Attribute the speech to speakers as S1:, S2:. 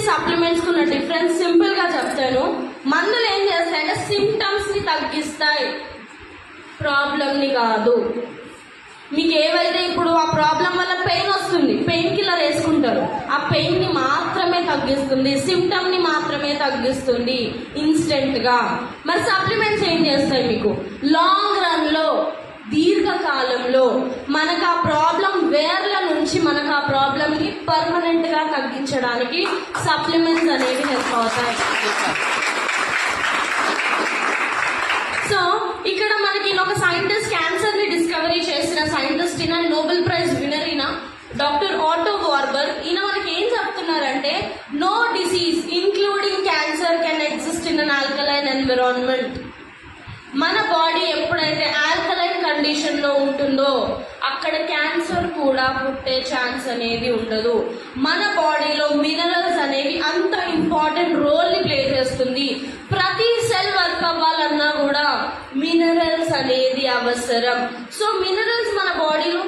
S1: Supplements ఉన్న difference simple గా చెప్తాను. మందులు ఏం చేస్తాయంటే సిమ్టమ్స్ ని తగ్గిస్తాయి, ప్రాబ్లమ్ ని కాదు. మీకు ఏవైతే ఇప్పుడు ఆ ప్రాబ్లం వల్ల పెయిన్ వస్తుంది, పెయిన్ కిల్లర్ వేసుకుంటారు, ఆ పెయిన్ ని మాత్రమే తగ్గిస్తుంది, సిమ్టమ్ ని మాత్రమే తగ్గిస్తుంది ఇన్స్టెంట్ గా. మరి సప్లిమెంట్స్ ఏం చేస్తాయి మీకు లాంగ్ రన్ లో, దీర్ఘకాలంలో మనకు ఆ ప్రాబ్లం వేర్ల నుంచి మనకు ఆ ప్రాబ్లం ని పర్మనెంట్ గా తగ్గించడానికి సప్లిమెంట్స్ అనేవి హెల్ప్ అవుతాయి. సో ఇక్కడ మనకి ఒక సైంటిస్ట్ క్యాన్సర్ ని డిస్కవరీ చేసిన సైంటిస్ట్ ఈయన, నోబెల్ ప్రైజ్ విన్నర్ ఈయన డాక్టర్ ఆటో వార్బర్. ఈయన మనకి ఏం చెప్తున్నారంటే no disease including cancer can exist in an alkaline environment. మన బాడీ ఎప్పుడైతే ఆల్కలైన్ కండిషన్ లో ఉంటుందో అక్కడ క్యాన్సర్ కూడా పుట్టే ఛాన్స్ అనేది ఉండదు. మన బాడీలో మినరల్స్ అనేవి అంత ఇంపార్టెంట్ రోల్ ని ప్లే చేస్తుంది. ప్రతి సెల్ వర్క్ అవ్వాలన్నా కూడా మినరల్స్ అనేది అవసరం. సో మినరల్స్ మన బాడీలో